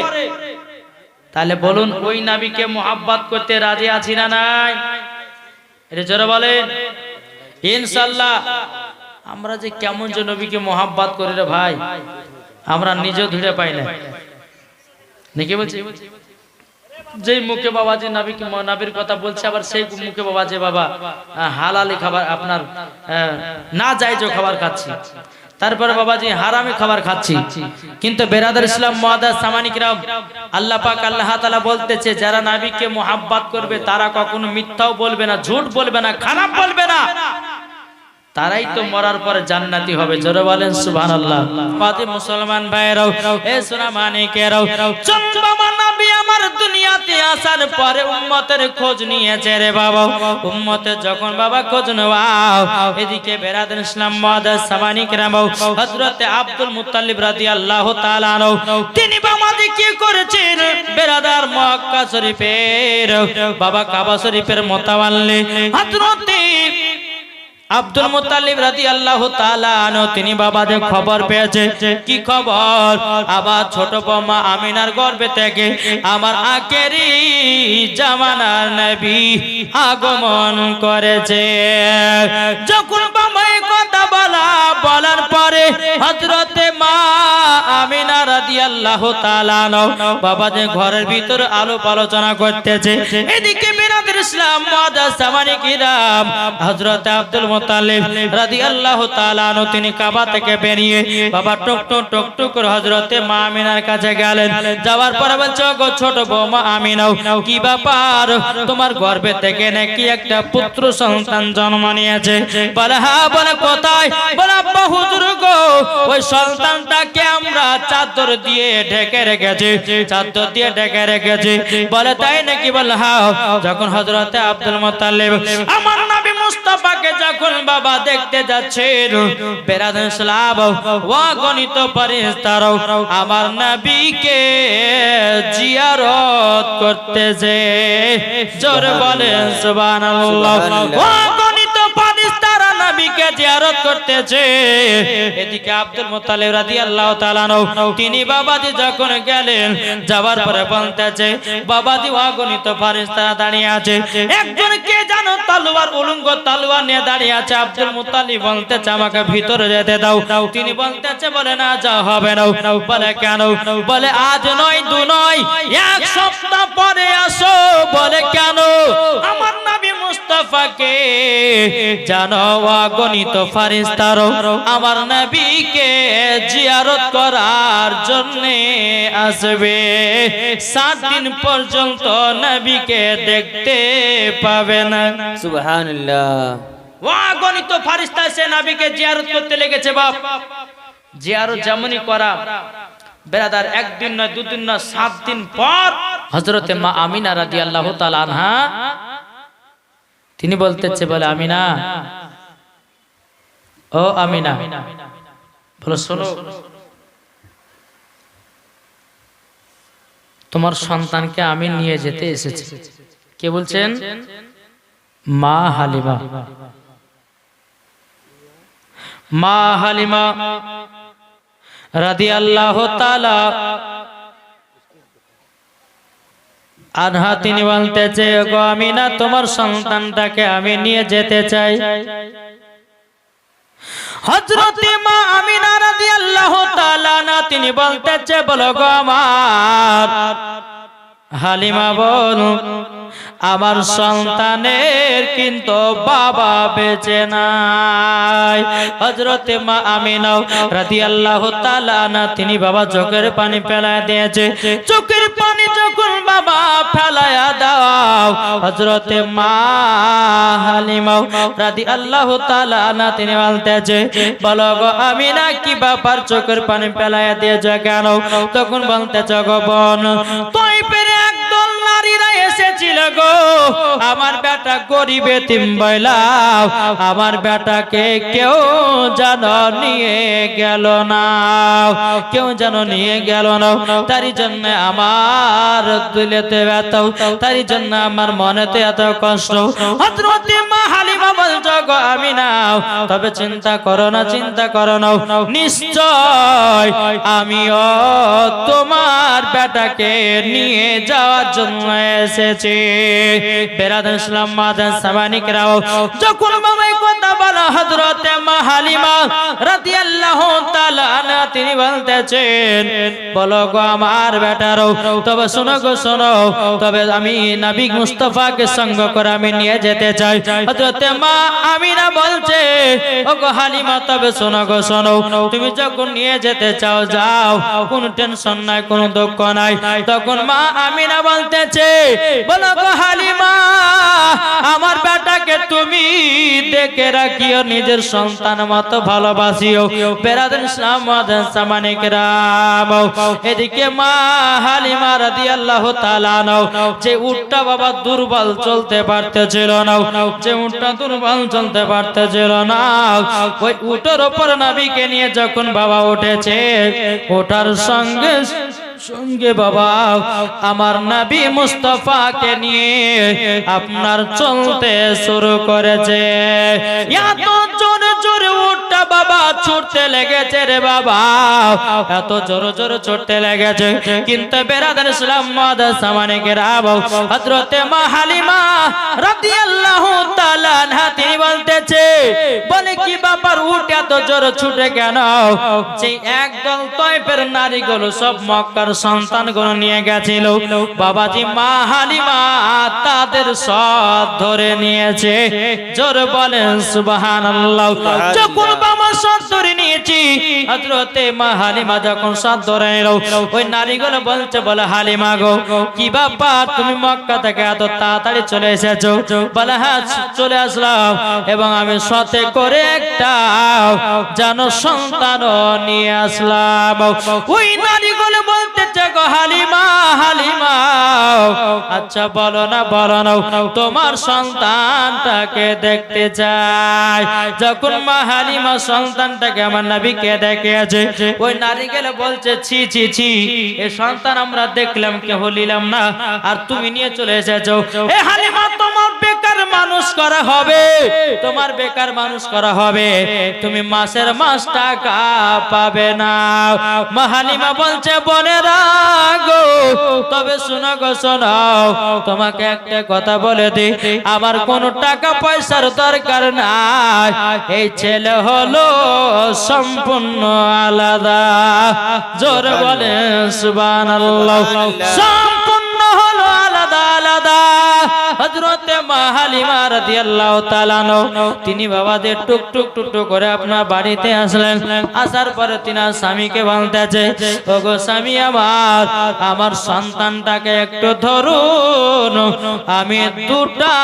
তাহলে বলুন ওই নবীকে মুহাব্বত করতে রাজি আছি না নাই? এটা জোরে বলেন ইনশাআল্লাহ। আমরা যে কেমন যে নবীকে মুহাব্বত করি রে ভাই, আমরা নিজে ধরে পাই না নাকি? বলছি যেই মুখে বাবা যে নবীকে, নবীর কথা বলছে, আবার সেই মুখে বাবা যে বাবা হালালি খাবার, আপনার না জায়েজ খাবার খাচ্ছি, তারপরে বাবাজি হারামি খাবার খাচ্ছি। কিন্তু বেরাদার ইসলাম মুআদ্দাস সামানিকরাম, আল্লাহ পাক আল্লাহ তাআলা বলতেছে, যারা নবীকে মুহাব্বত করবে তারা কখনো মিথ্যাও বলবে না, ঝুট বলবে না, খারাপ বলবে না, তারাই তো মরার পরে জান্নাতি হবে। জোরে বলেন সুবহানাল্লাহ। পাতি মুসলমান ভাইরাও, এ সোনা মানিকেরাও, চন্দ্রমা নবী আমার দুনিয়াতে আসার পরে উম্মতের খোঁজ নিয়েছে রে বাবা। উম্মতের যখন বাবা খোঁজ নাও, এদিকে বেরাদার ইসলাম মুআদ্দাস সামানিকরাম, হযরতে আব্দুল মুত্তালিব রাদিয়াল্লাহু তাআলা আনহু, তিনি বাবাজি কি করেছেন, বেরাদার মক্কা শরীফের বাবা কাবা শরীফের মোতাওয়াল্লি হযরতে আব্দুল মুত্তালিব রাদিয়াল্লাহু তাআলা আনহু, তিনি বাবাদের খবর পেয়েছে। কি খবর? আবার ছোট বৌমা আমিনার গর্ভে থেকে আমার আখেরি জামানার নবী আগমন করেছে। যখন বাবা এই কথা বলার পরে হযরতে মা আমিনা রাদিয়াল্লাহু তাআলা আনহু বাবাদের ঘরের ভিতর আলোপ আলোচনা করতেছে। এদিকে বেরাদার ইসলাম মুআদ্দাস সামানিকরাম, হযরতে আব্দুল মুত্তালিব রাদিয়াল্লাহু তাআলা আনহু, তিনি কাবা থেকে বেরিয়ে বাবা টক টক করে হযরতে মা আমিনার কাছে গেলেন। যাওয়ার পরে বলছে, গো ছোট বৌমা আমিনা, কি ব্যাপার, তোমার গর্ভে থেকে নাকি একটা পুত্র সন্তান জন্ম নিয়েছে? বলে হ্যাঁ। বলে কোথায়? বলে আব্বা হুজুর গো, ওই সন্তানটাকে আমরা চাদর দিয়ে ঢেকে রেখেছি, চাদর দিয়ে ঢেকে রেখেছি। বলে তাই নাকি? বলে হ্যাঁ। যখন হযরতে আব্দুল মুত্তালিব আমার নবী মুস্তাফাকে যখন বাবা দেখতে যাচ্ছেন, বেরাদার ইসলাম ওয়া গণিত ফেরেশতারা আমার নবীকে জিয়ারত করতেছে। জোরে বলেন সুবহানাল্লাহ। ওয়া গণিত ফেরেশতারা নবীকে জিয়ারত করতেছে। এদিকে আব্দুল মুত্তালিব রাদিয়াল্লাহু তাআলা আনহু, তিনি বাবাজি যখন গেলেন, যাওয়ার পরে বলতেছে, বাবাজি অগণিত ফেরেশতারা দাঁড়িয়ে আছে, একজন কে জানো তলোয়ার, উলঙ্গ তলোয়ার নিয়ে দাঁড়িয়ে আছে। আব্দুল মুত্তালিব বলতেছে, আমাকে ভিতরে যেতে দাও। তিনি বলতেছে, বলে না, যা হবে না। বলে কেন? বলে আজ নয়, দু নয়, এক সপ্তাহ পরে আসো। বলে কেন? আমার নবী মুস্তাফাকে জানো অগণিত ফেরেশতারা আমার নবীকে জিয়ারত করার জন্য আসবে, 7 দিন পর্যন্ত নবীকে দেখতে পাবে না। সুবহানাল্লাহ। অগণিত ফেরেশতা এসে নবীকে জিয়ারত করতে লেগেছে। বাপ, জিয়ারত যেমনই করা বেরাদার, একদিন নয়, দুদিন নয়, 7 দিন পর হযরতে মা আমিনা রাদিয়াল্লাহু তাআলা আনহা, তিনি বলতেছে, বলে আমিনা, ও আমিনা, বলো শোনো, তোমার সন্তানকে আমি নিয়ে যেতে এসেছি। কে বলছেন? মা হালিমা। মা হালিমা রাদিয়াল্লাহু তাআলা আনহা তিনি বলতেছে, গো আমিনা, তোমার সন্তানটাকে আমি নিয়ে যেতে চাই। হযরতে মা আমিনা রাদিয়াল্লাহু তাআলা আনহা তিনি বলতেছে, বলো গো আমার হালিমা, বল আমার সন্তানের কিন্তু বাবা বেঁচে নাই। হযরতে মা আমিনা রাদিয়াল্লাহু তাআলা আনহা তিনি বাবা চোখের পানি ফেলায় দিয়েছে। চোখের পানি যখন বাবা ফেলায়া দাও, হযরতে মা হালিমা রাদিয়াল্লাহু তাআলা আনহা তিনি বলতেছে, বলো গো আমিনা, কি ব্যাপার চোখের পানি ফেলায়া দিয়েছে কেন? তখন বলতেছে, গো বোন, তাইফের একদল নারীরা এসেছিল গো, আমার বেটা গরিব এতিম বইলাও, আমার বেটাকে কেউ যেন নিয়ে গেল না, কেউ যেন নিয়ে গেল না। তারই জন্য আমার দিলেতে ব্যথা, তারই জন্য আমার মনেতে এত কষ্ট। হযরতে মা হালিমা বলছো, গো আমিনা, তবে চিন্তা করো না, চিন্তা করো না, নিশ্চয় আমিও তোমার বেটাকে নিয়ে যাওয়ার জন্য এসেছি। বেরাদার ইসলাম মাদান সামানিকরাও যখন বাবা এই কথা বলা, হযরতে মা হালিমা রাদিয়াল্লাহু তাআলা আনহা তিনি বলতেছেন, বলো গো আমার বেটারও, তবে শোনো গো শোনো, তবে আমি নবী মুস্তাফাকে সঙ্গ করে আমি নিয়ে যেতে চাই। হযরতে মা আমিনা বলছে, ও গো হালিমা, তবে শোনো গো শোনো, তুমি যখন নিয়ে যেতে চাও যাও, কোনো টেনশন নাই, কোনো দুঃখ নাই। তখন মা আমিনা বলতেছে, বলো গো হালিমা, আমার বেটাকে তুমি দেখে রাখিও, নিজের সন্তান মতো ভালোবাসিও। বেরাদার ইসলাম মাদান সামানিকরাম এদিকে মা হালিমা রাদিয়াল্লাহু তাআলা আনহা যে উটটা বাবা দুর্বল চলতে পারতেছিল না, যে উটটা দুর্বল চলতে পারতেছিল না, ওই উটের উপর নবীকে নিয়ে যখন বাবা উঠেছে, ওঠার সঙ্গে সঙ্গে বাবা আমার নবী মুস্তাফাকে নিয়ে আপনার চলতে শুরু করেছে। এত জোরে জোরে উটটা বাবা ছুটতে লেগেছে রে বাবা, এত জোরে জোরে ছুটতে লেগেছে। কিন্তু বেরাদার ইসলাম মাদান সামানিকরাম হযরতে মা হালিমা রাদিয়াল্লাহু তাআলা আনহা তিনি বলতেছে, বলে কি ব্যাপার, উট এত জোরে ছুটে কেন? যে একদল তায়েফের নারীগুলো সব মক্কার সন্তানগুলো নিয়ে গেছিল, বাবাজি মা হালিমা তাদের সব ধরে নিয়েছে। জোরে বলেন সুবহানাল্লাহ। যখন বাবা সব ধরে নিয়েছি, হযরতে মা হালিমা যখন সব ধরে নিল, ওই নারীগুলো বলছে, বলে হালিমা গো, কি ব্যাপার, তুমি মক্কা থেকে এত তাড়াতাড়ি চলে এসেছো? বলে হ্যাঁ চলে আসলাম, এবং আমি সাথে করে একটা যেন সন্তানও নিয়ে আসলাম। ওই নারীগুলো বলতেছে, গো হালিমা হালিমা, আচ্ছা বলো না বলো না, তোমার সন্তানটাকে দেখতে চাই। যখন মা হালিমা সন্তানটাকে আমার নবীকে দেখেছে, ওই নারীগুলো বলছে, ছি ছি ছি, এই সন্তান আমরা দেখলাম কেহ নিলাম না, আর তুমি নিয়ে চলে এসেছো। এ হালিমা, তোমার বেকার মানুষ করা হবে, তোমার বেকার মানুষ করা হবে, তুমি মাসের মাস টাকা পাবে না। মা হালিমা বলছে, বোনেরা গো, তবে শোনো গো শোনো, তোমাকে একটা কথা বলে দিই, আমার কোনো টাকা পয়সার দরকার নাই, এই ছেলে হলো সম্পূর্ণ আলাদা। জোরে বলে সুবহানাল্লাহ। সম্পূর্ণ হলো আলাদা আলাদা। হযরতে মা হালিমা রাদিয়াল্লাহু তাআলা আনহা তিনি বাবাদের টুক টুক টুক টুক করে আপনার বাড়িতে আসলেন। আসার পরে তিনি স্বামীকে বলতেছে, ওগো স্বামী আমার, আমার সন্তানটাকে একটু ধরুন, আমি দুটা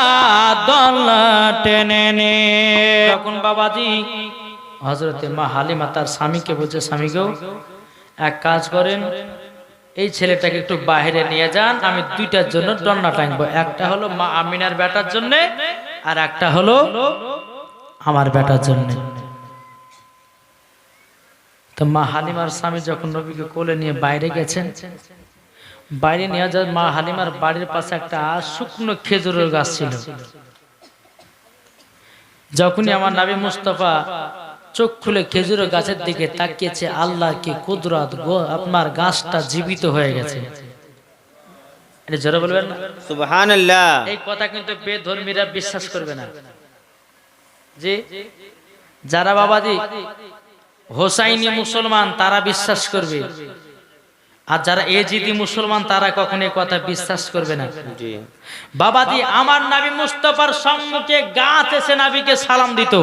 দোলনা টেনে নে। তখন বাবাজি হযরতে মা হালিমা তার স্বামীকে বলছে, স্বামী গো, এক কাজ করেন, এই ছেলেটাকে একটু বাইরে নিয়ে যান, আমি দুইটার জন্য দোলনা টানবো, একটা হলো মা আমিনার বেটার জন্য, আর একটা হলো আমার বেটার জন্য। তো মা হালিমার স্বামী যখন নবীকে কোলে নিয়ে বাইরে গেছেন, বাইরে নিয়ে যাওয়া মা হালিমার বাড়ির পাশে একটা শুকনো খেজুরের গাছ ছিল। যখনই আমার নবী মুস্তাফা চোখ খুলে খেজুরের গাছের দিকে তাকিয়েছে, আল্লাহ কি কুদরত গো, আপনার গাছটা জীবিত হয়ে গেছে। এটা জোরে বলবেন না? সুবহানাল্লাহ। এই কথা কিন্তু বেধর্মীরা বিশ্বাস করবে না। যে যারা বাবাজি হোসাইনি মুসলমান তারা বিশ্বাস করবে, আর যারা এজিদি মুসলমান তারা কখনো এই কথা বিশ্বাস করবে না। জি বাবাজি আমার নবী মুস্তাফার সম্মুখে গাছ এসে নবীকে সালাম দিত।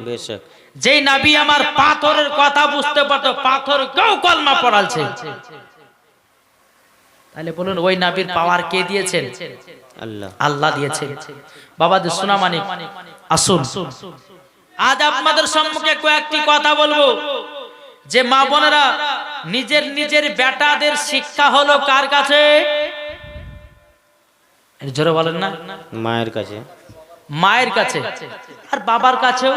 বেশক। যেই নবী আমার পাথরের কথা বুঝতে পারতো, পাথর কেউ কলমা পড়ালছে। তাহলে বলুন ওই নবীর পাওয়ার কে দিয়েছেন? আল্লাহ। আল্লাহ দিয়েছেন। বাবাজি সোনা মানিক আসুন, আজ আপনাদের সম্মুখে কয়েকটি কথা বলবো যে মা বোনেরা নিজের নিজের বেটাদের শিক্ষা হলো কার কাছে? জোরে বলেন না। মায়ের কাছে। মায়ের কাছে আর বাবার কাছেও।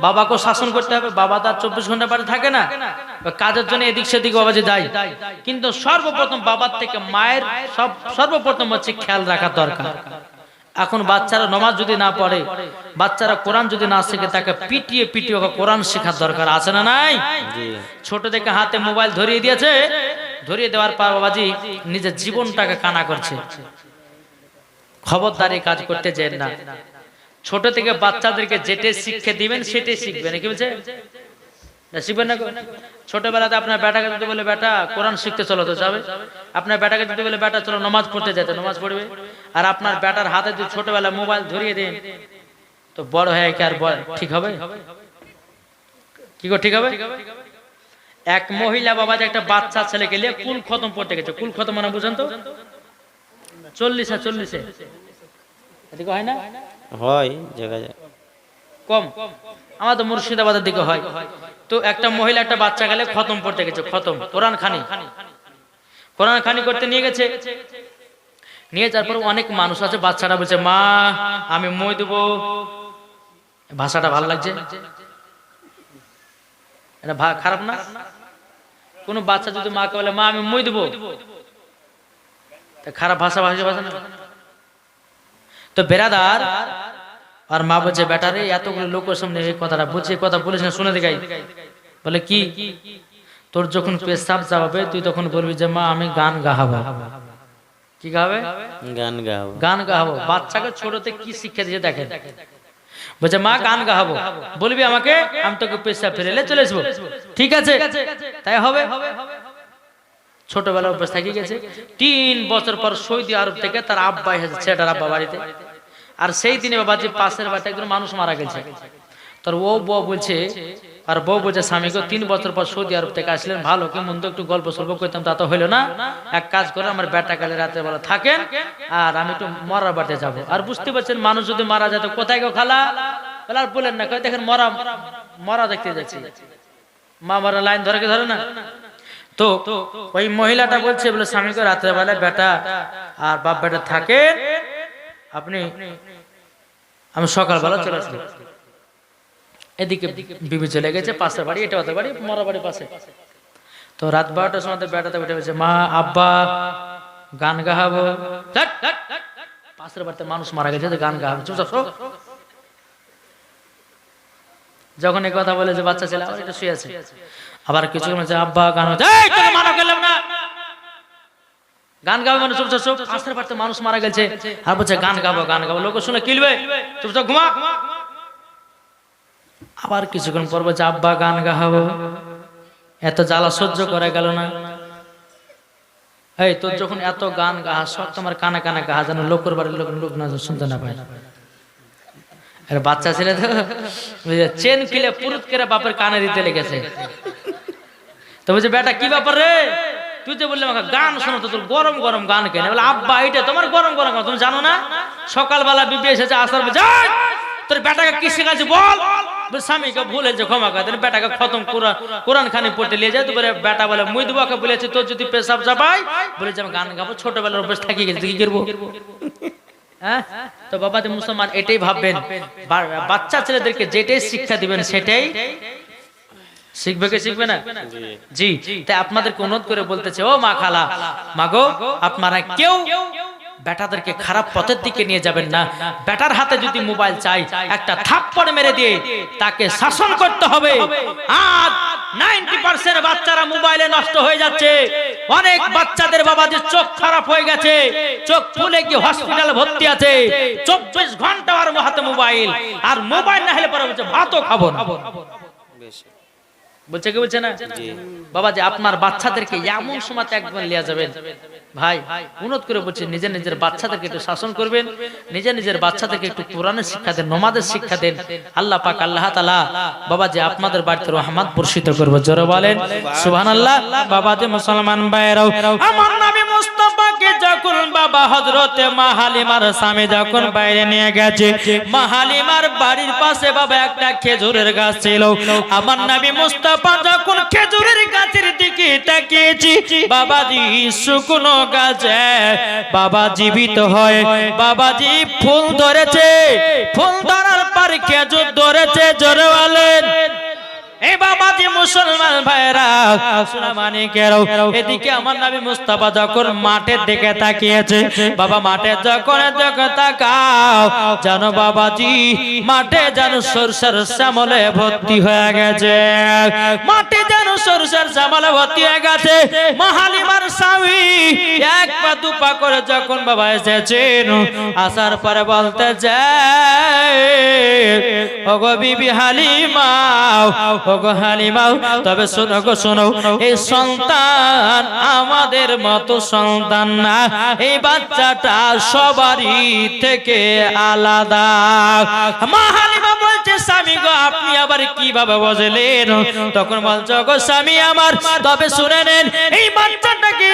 বাবাকেও শাসন করতে হবে, বাবা তার 24 ঘন্টা বাড়ি থাকে না, কাজের জন্য এদিক সেদিক বাবা যে যায়। কিন্তু সর্বপ্রথম বাবার থেকে মায়ের সর্বপ্রথম হচ্ছে খেয়াল রাখা দরকার। এখন বাচ্চারা নামাজ যদি না পড়ে, বাচ্চারা কোরআন যদি না শিখে, তাকে পিটিয়ে পিটিয়ে ওকে কোরআন শেখার দরকার আছে না নাই? ছোট থেকে হাতে মোবাইল ধরিয়ে দিয়েছে, ধরিয়ে দেওয়ার পর বাবাজি নিজের জীবনটাকে কানা করছে। খবরদারি কাজ করতে যেন না। ছোট থেকে বাচ্চাদেরকে যেটাই শিক্ষা দিবেন সেটাই শিখবে না। কি বলছে? শিখবেন না। ছোটবেলাতে আপনার বেটাকে যদি বলে বেটা কোরআন শিখতে চলো, তো যাবে। আপনার বেটাকে যদি বলে বেটা চলো নামাজ পড়তে যেতে, নামাজ পড়বে। আর আপনার বেটার হাতে যদি ছোটবেলা মোবাইল ধরিয়ে দেন, তো বড় হয়ে কি আর ঠিক হবে? কি গো ঠিক হবে? এক মহিলা বাবা যে একটা বাচ্চা ছেলেকে নিয়ে কুল খতম পড়তে গেছে। কুল খতম মানে বুঝেন তো? 40 এদিকে হয় না? হয় জায়গা কম, আমাদের মুর্শিদাবাদের দিকে হয়। তো একটা মহিলা একটা বাচ্চা গেলে খতম পড়তে গেছে, খতম কোরআন খানি করতে নিয়ে গেছে। নিয়ে যাওয়ার পর অনেক মানুষ আছে, বাচ্চাটা বলছে মা আমি মই দেবো। ভাষাটা ভালো লাগছে, এটা খারাপ না? কোন বাচ্চা যদি মাকে বলে মা আমি মই দেবো, খারাপ ভাষা না? তো বেরাদার আর মা বলছে বেটারে এতগুলো লোকের সামনে এই কথাটা বলছে, কথা বলিস না, শুনে দেখাই। বলে কি? তোর যখন পেশাব যাবে তুই তখন বলবি যে মা আমি গান গাহাবো। কি গাবে? গান গাহাবো। বাচ্চাকে ছোটতে কি শিক্ষা দিয়ে দেখেন। বলছে মা গান গাহাবো, বলবি আমাকে, আমি তোকে পেশাব ফেলে চলে আসবো। ঠিক আছে, তাই হবে। ছোটবেলা অভ্যাস থাকি গেছে। 3 বছর পর সৌদি আরব থেকে তার আব্বা এসেছে, ছেলেটার আব্বা বাড়িতে। আর সেই দিনে বাবা যে পাশের বাড়িতে একজন মানুষ মারা গেছে। তোর বউ বলছে, আর বউ বলছে স্বামীকে 3 বছর পর সৌদি আরব থেকে আসলেন, ভালো কি মন্দ একটু গল্প সল্প করতাম, তা তো হইলো না। এক কাজ করে আমার বেটা কালে রাতে বেলা থাকেন, আর আমি একটু মরার বাড়িতে যাবো। আর বুঝতে পারছেন মানুষ যদি মারা যায় তো কোথায় গো খালা? বলে আর বলেন না, দেখেন মরা দেখতে যাচ্ছি। মা মারা লাইন ধরে না। তো ওই মহিলাটা বলছে বলে স্বামীকে রাতের বেলায় বেটা আর বাপ বেটা থাকে, আপনি আমি সকালবেলা চলে আসবো। এদিকে বিবি চলে গেছে, পাশের বাড়ি, এটা ওদের বাড়ি, মরা বাড়ির পাশে। তো রাত 12টার সময় বেটাতে উঠে বলছে মা আব্বা গান গাহাবো। পাশের বাড়িতে মানুষ মারা গেছে, গান গাহাবো, চুপচাপ। যখন এই কথা বলে যে বাচ্চা ছেলে এটা শুয়ে আছে, আবার কিছু আব্বা গান গান গাবো মানে চুপচাপ। পাশের বাড়িতে মানুষ মারা গেছে আর বলছে গান গাবো। লোক শুনে কিলবে, চুপচাপ ঘুমা। আবার কিছুক্ষণ পর বলছে আব্বা গান গাহাবো। এত জ্বালা সহ্য করে গেল না। এই তোর যখন এত গান গাহা সব তোমার কানে গাহা, যেন লোকের বাড়ির লোক না শুনতে না পায়। আর বাচ্চা ছেলে তো চেন কিলে পুরুত করে বাপের কানে দিতে লেগেছে। তো বলছে বেটা কি ব্যাপার রে, তুই তো বললি আমাকে গান শোনো, তো তোর গরম গরম গান কেন? বলে আব্বা এটা তোমার গরম গরম তুমি জানো না? সকালবেলা বিবি এসেছে, আসার তোর বেটাকে কি শেখাচ্ছে বল। স্বামীকে ভুল হয়েছে ক্ষমা করে, বেটাকে খতম কোরআন খানি পড়তে নিয়ে যায়। তো বলে বেটা বলে মুই দেবো, বলেছে তোর যদি পেশাব চাপাই বলেছে আমি গান গাবো। ছোটবেলার অভ্যাস থাকি গেছে, কি করবো? হ্যাঁ, তো বাবা মুসলমান এটাই ভাববেন, বাচ্চা ছেলেদেরকে যেটাই শিক্ষা দিবেন সেটাই শিখবে কে শিখবে না? জি জি, তাই আপনাদেরকে অনুরোধ করে বলতেছে, ও মা খালা, মাগো, আপনারা কেউ বেটাদেরকে খারাপ পথের দিকে নিয়ে যাবেন না। বেটার হাতে যদি মোবাইল চাই, একটা থাপ্পড় মেরে দিয়ে তাকে শাসন করতে হবে। আজ 90% বাচ্চারা মোবাইলে নষ্ট হয়ে যাচ্ছে। অনেক বাচ্চাদের বাবাদের চোখ খারাপ হয়ে গেছে, চোখ ফুলে কি হসপিটালে ভর্তি আছে। 24 ঘন্টা আর হাতে মোবাইল, আর মোবাইল না হলে পরে বলছে ভাতও খাবো না। বেশ বলছে কি বলছে না? বাবা যে আপনার বাচ্চাদেরকে এমন সময় একবার লিয়া যাবেন, ভাই অনুরোধ করে বলছি, নিজের নিজের বাচ্চাদেরকে একটু শাসন করবেন, নিজের নিজের বাচ্চাদেরকে একটু কোরআনের শিক্ষা দেন, নামাজের শিক্ষা দেন। আল্লাহ পাক আল্লাহ তাআলা বাবা যে আপনাদের বাড়িতে রহমত বর্ষিত করবে। জোরে বলেন সুবহানাল্লাহ। বাবা যে মুসলমান ভাইরাও, আমার নবী মুস্তাফাকে যখন বাবা হযরতে মা হালিমার স্বামী যখন বাইরে নিয়ে গেছে, মা হালিমার বাড়ির পাশে বাবা একটা খেজুরের গাছ ছিল। আমার নবী মুস্তাফা যখন খেজুরের গাছের দিকে তাকিয়েছি, বাবাজি শুকনো গাছে বাবা জীবিত হয়, বাবাজি ফুল ধরেছে, ফুল ধরার পর খেজুর ধরেছে। জোরে বলেন এই বাবাজি মুসলমান ভাইরা শোনা মানিকেরও, এদিকে আমার নবী মুস্তাফা যখন মাঠের দিকে তাকিয়েছে, বাবা মাঠে যখন তাকাও জানো বাবাজি মাঠে যেন সরষের শ্যামলে ভর্তি হয়ে গেছে, মাঠে যেন সরষের শ্যামলে ভর্তি হয়ে গেছে। মা হালিমার স্বামী এক পা দু পা করে যখন বাবা এসেছেন, আসার পরে বলতে যায়, ওগো বিবি হালিমা, ওগো হালিমা, তবে শোনো গো শোনো, এই সন্তান আমাদের মতো সন্তান না, এই বাচ্চাটা সবারই থেকে আলাদা। মা হালিমা বলছে, স্বামী গো আপনি আবার কিভাবে বুঝলেন? তখন বলছো, গো স্বামী আমার, তবে শুনে নেন, এই বাচ্চাটাকে,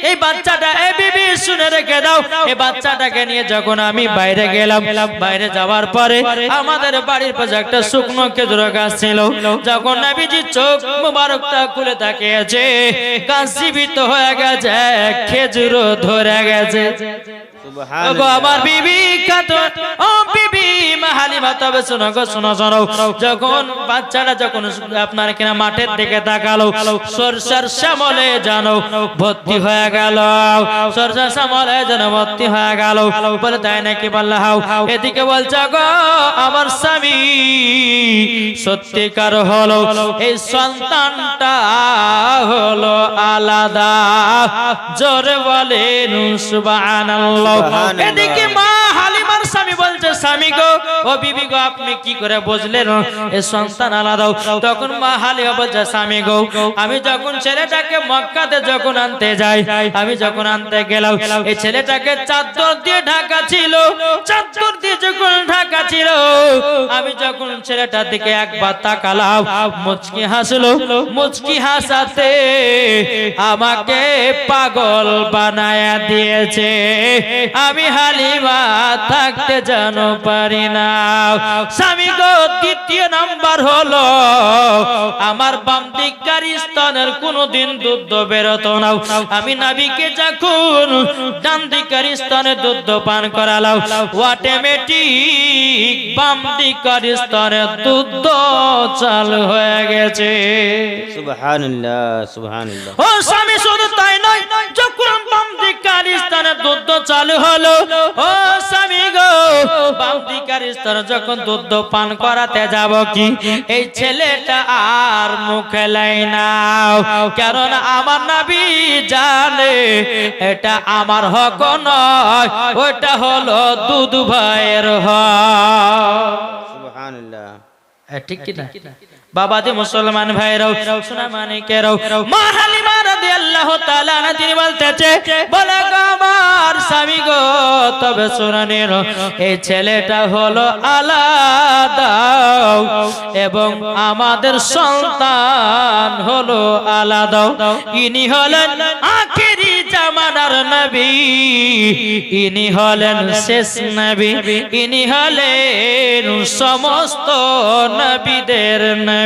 এই বাচ্চাটা, এই বিবি শুনে রেখে দাও, এই বাচ্চাটাকে নিয়ে যখন আমি বাইরে গেলাম, বাইরে যাওয়ার পরে আমাদের বাড়ির পাশে একটা শুকনো খেজুর গাছ ছিল। যখন নবীজি চোখ মুবারকটা খুলে তাকিয়েছে, গাছ জীবিত হয়ে গেছে, খেজুর ধরে গেছে। ওগো আমার বিবি খাতুন, ও বিবি মা হালিমা, তবে শোনো গো শোনো শোনো, যখন বাচ্চাটা যখন আপনার কিনা মাঠের দিকে তাকালো, সরষের শ্যামলে জানো ভর্তি হয়ে গেল, সরষের শ্যামলে যেন ভর্তি হয়ে গেল। বলে তাই নাকি? বললাম এদিকে বলছে, গো আমার স্বামী সত্যিকার হলো, এই সন্তানটা হলো আলাদা। জোরে বলেন সুবহানাল্লাহ। এদিকে মা হালিমার স্বামী বলছে, স্বামী গো, ও বিবি গো, আপনি কি করে বুঝলেন এই সন্তান আলাদা? তখন মা হালিমা বলছে, স্বামী গো, আমি যখন ছেলেটাকে মক্কাতে যখন আনতে যাই, আমি যখন আনতে গেলাম, এই ছেলেটাকে চাদর দিয়ে ঢাকা ছিল, চাদর দিয়ে যখন ঢাকা ছিল, আমি যখন ছেলেটার দিকে একবার তাকালাম, মুচকি হাসলো, মুচকি হাসাতে আমাকে পাগল বানায়া দিয়েছে। আমি হালিমা থাকতে জানো পারি না। স্বামী গো, দ্বিতীয় নাম্বার হলো আমার বাম দিককার স্তনের কোনদিন দুধ বেরোতো না। আমি নবীকে যখন ডান দিককার স্তনে দুধ পান করালাম, অটোমেটিক বাম দিককার স্তনে দুধ চালু হয়ে গেছে। সুবহানাল্লাহ সুবহানাল্লাহ। ও স্বামী, শুধু তাই নয়, যখন বাম দিককার স্তনে দুধ চালু হলো, ও স্বামী গো, বাম দিককার স্তনে যখন দুধ পান করাতে যাব, কি এই ছেলেটা আর মুখে লাই না, কারণ আমার নবী জানে এটা আমার হক নয়, ওটা হলো দুধ ভাইয়ের হক। সুবহানাল্লাহ। ঠিক কি না? বাবাজি মুসলমান ভাইরাও শোনা মানিকেরাও, মা হালিমা রাদিয়াল্লাহু তাআলা আনহা তিনি বলতেছে, বলে গো আমার স্বামী গো, তবে শুনানির এই ছেলেটা হলো আলাদা এবং আমাদের সন্তান হলো আলাদা। ইনি হলেন আখেরি জামানার নবী, ইনি হলেন শেষ নবী, ইনি হলেন সমস্ত নবীদের নবী।